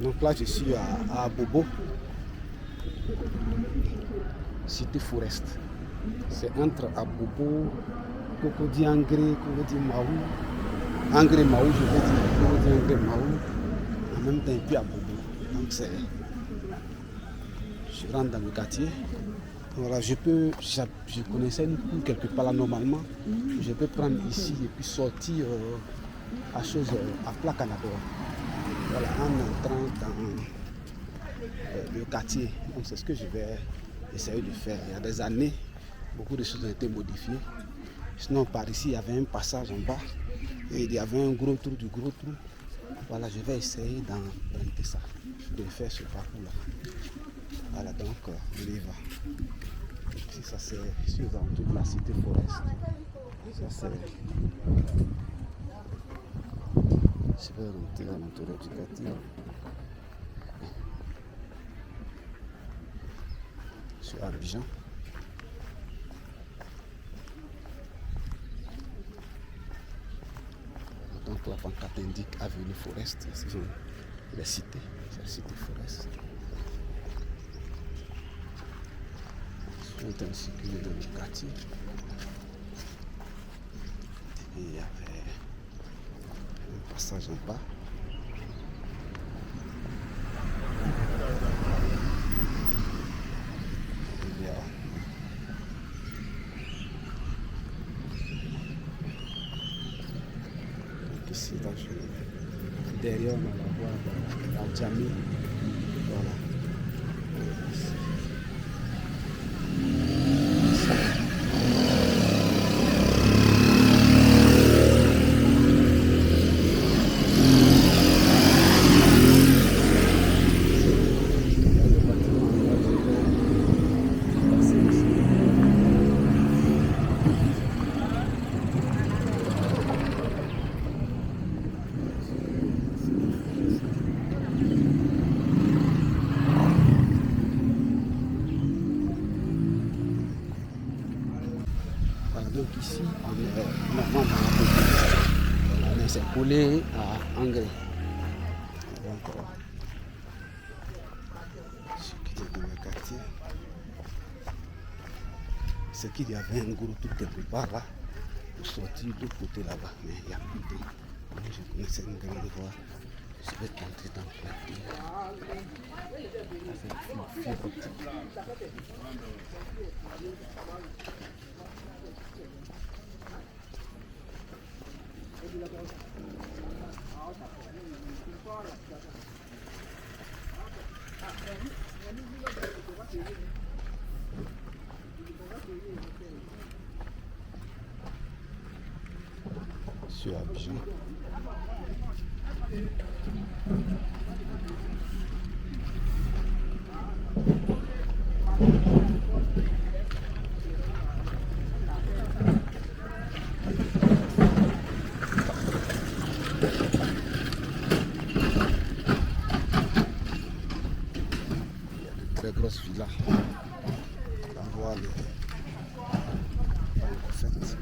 Donc là, je suis à Bobo, Cité Forest. C'est entre Abobo, Cocody Angré, Cocody Mahou, Angré Mahou, je vais dire, Cocody Angré Mahou, en même temps, et puis à Bobo. Donc c'est. Je rentre dans le quartier. Voilà, je connaissais une cour quelque part là normalement. Je peux prendre ici et puis sortir à Plat Canador. Voilà, en entrant dans le quartier. Donc c'est ce que je vais essayer de faire. Il y a des années, beaucoup de choses ont été modifiées. Sinon par ici, il y avait un passage en bas et il y avait un gros trou du gros trou. Voilà, je vais essayer d'emprunter ça, de faire ce parcours-là. Voilà, donc on y va. Ici, ça c'est sur les alentours de la Cité Forest. Ça c'est. Je vais rentrer dans l'entour éducatif. Sur Abidjan. Donc la pancarte indique Avenue Forest. Ce sont les cités. C'est la Cité Forest. Je suis en train de circuler dans le quartier. Et il y avait un passage en bas. Il y a donc ici, là, derrière, on va voir la Djamé. Voilà. Ici. Donc ici, on s'est collé à Angré. Donc, ce qui est dans le quartier, c'est qu'il y avait un gros truc quelque part là, pour sortir de l'autre côté là-bas. Mais il y a plus de. Moi, je connaissais une grande voie. Je vais tenter dans le quartier. Ça fait une fibre optique. Sur Abidjan. Très grosse villa. On voit les fêtes.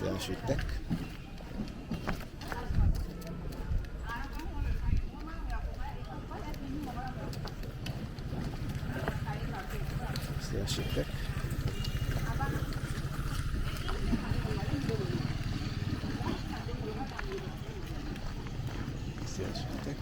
C'était architecte. C'est architecte. C'est architecte.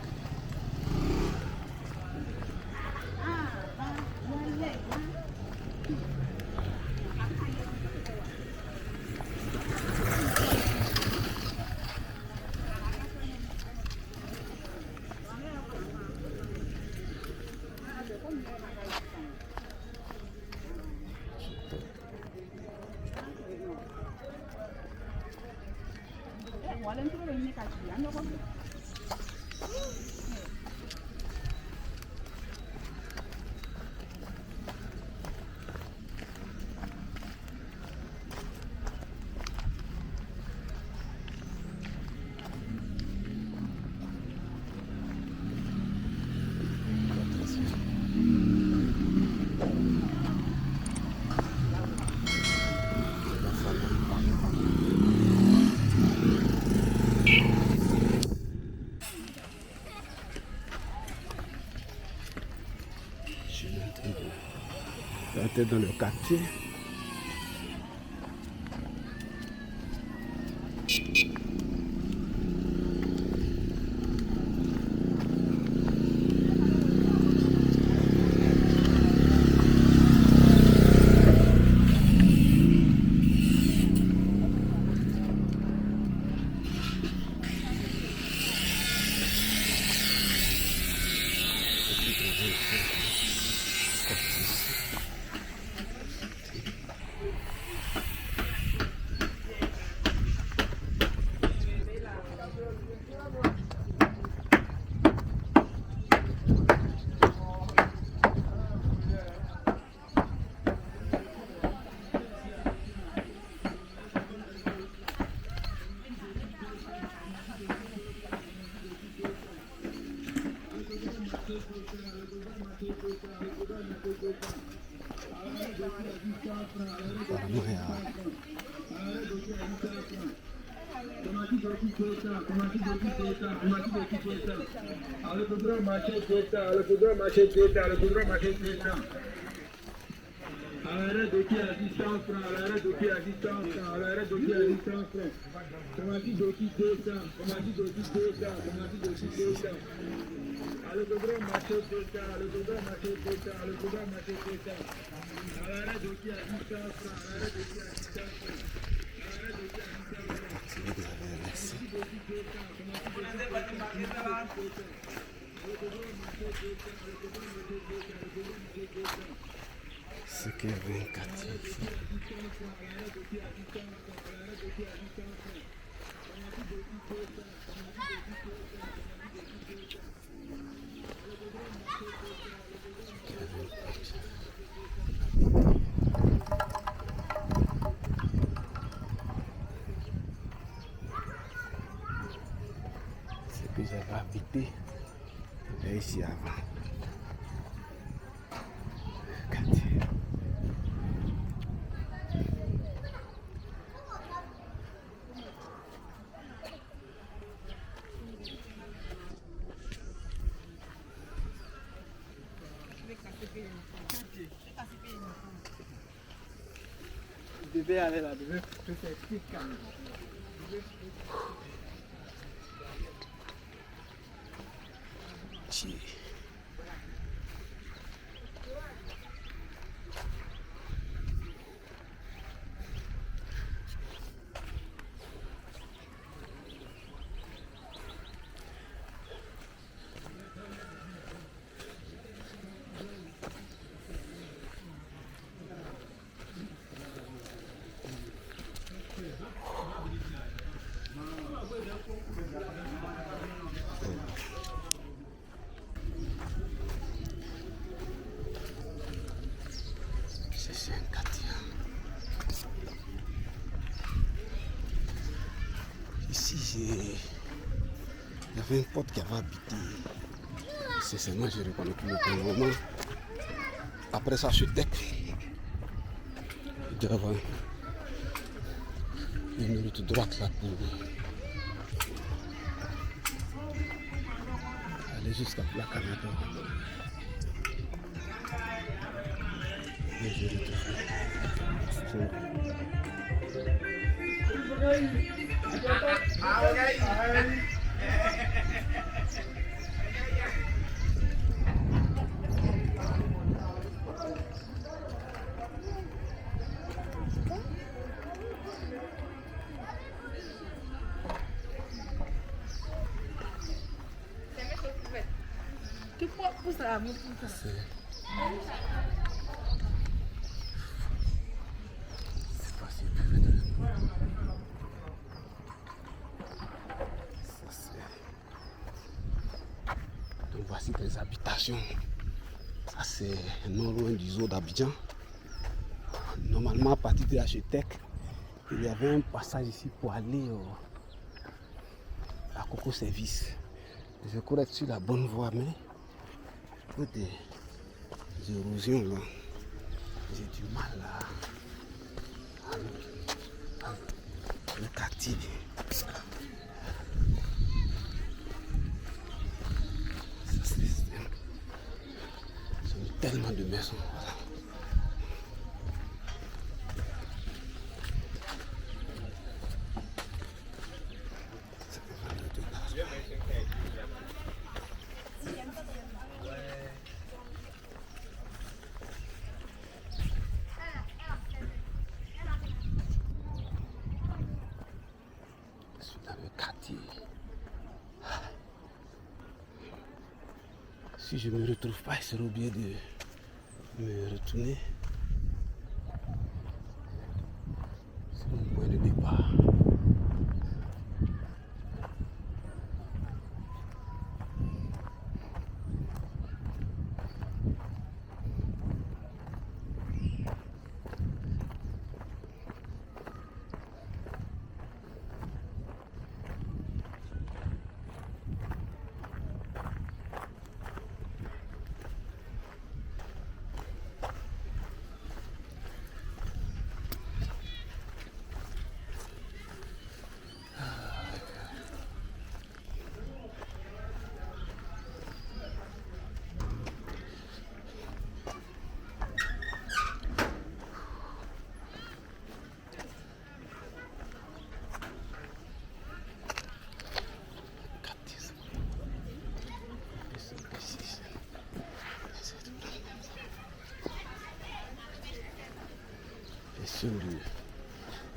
J'étais dans le quartier. C'est que 24 ici. C'est que j'avais habité ici avant. Je devais aller là, je vais t'expliquer quand même. C'est un quartier. Ici, il y avait un pote qui avait habité. C'est seulement je reconnais plus le moment. Après ça, je suis tech. Il doit avoir une route droite là pour aller jusqu'à Plat Canada. Et je retrouve. C'est pas si peu. Donc voici des habitations. Ça c'est non loin du zoo d'Abidjan. Normalement à partir de Achetec, il y avait un passage ici pour aller à Coco Service. Je crois être sur la bonne voie, mais il y a des érosions là. J'ai du mal à le quartier. Ça, c'est tellement de maisons. Voilà. Si je ne me retrouve pas, il serait oublié de me retourner sur mon point de départ.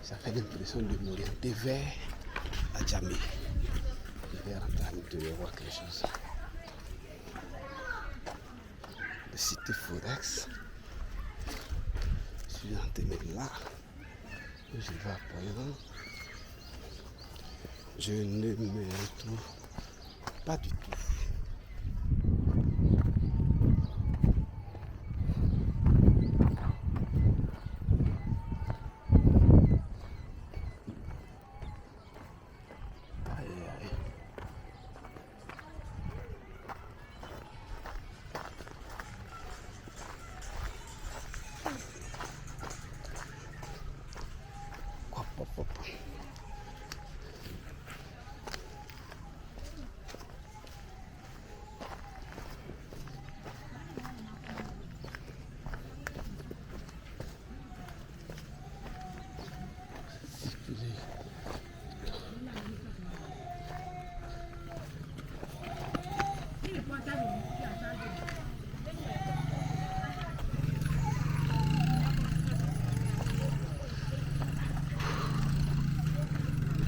Ça fait l'impression de m'orienter vers Adjamé. Je vais rentrer à l'intérieur voir quelque chose. La cité Forex. Je suis rentré là. Je vais à Poyon. Je ne me retrouve pas du tout.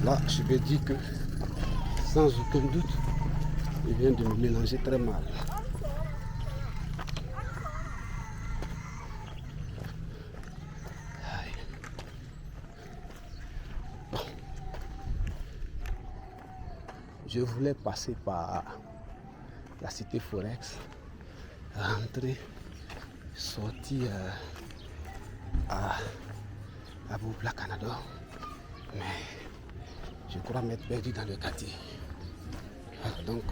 Là, je vais dire que, sans aucun doute, il vient de me mélanger très mal. Bon. Je voulais passer par la cité Forex, rentrer, sortir à Plat Canada, mais je crois m'être perdu dans le quartier. Alors donc,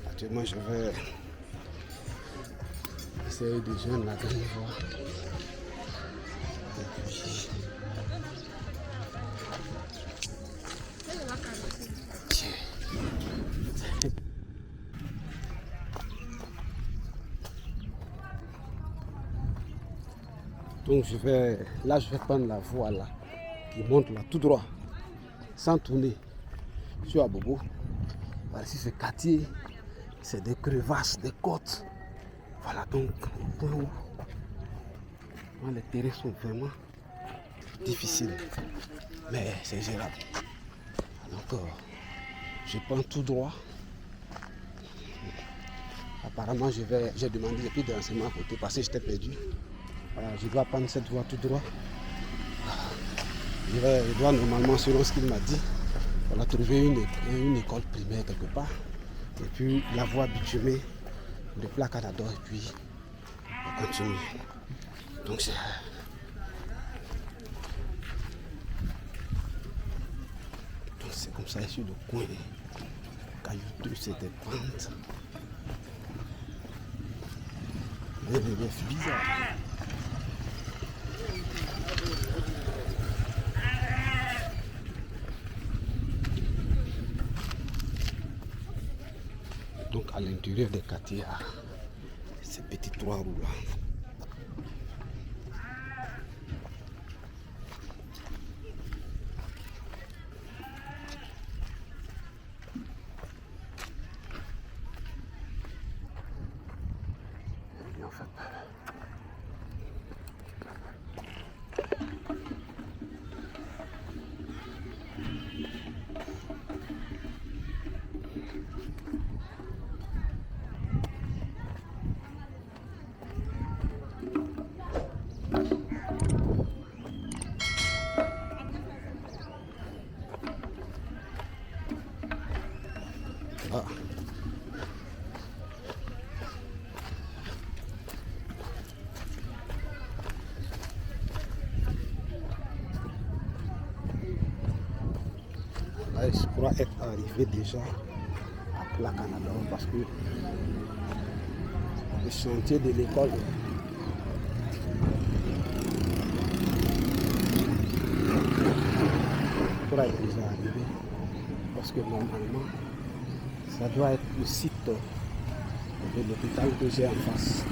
actuellement, je vais essayer de joindre la grande voie. Et puis, Donc là je vais prendre la voie là, qui monte là tout droit, sans tourner sur Abobo. Voilà, ici ce quartier, c'est des crevasses, des côtes. Voilà donc au point où les terrains sont vraiment difficiles, mais c'est gérable. Donc je prends tout droit. Apparemment j'ai demandé, j'ai plus de renseignements à côté parce que j'étais perdu. Voilà, je dois prendre cette voie tout droit. Je dois normalement, selon ce qu'il m'a dit, voilà, trouver une école primaire quelque part. Et puis la voie bitumée de Placadador et puis continuer. Donc c'est comme ça sur le coin caillouteux, c'est des pentes. Des reliefs bizarres. Donc à l'intérieur des quartiers, ces petits trois roues là. Et en fait, là. Là, je crois être arrivé déjà à Placadador parce que le chantier de l'école être déjà arrivé parce que normalement ça doit être le site de l'hôpital que j'ai en face.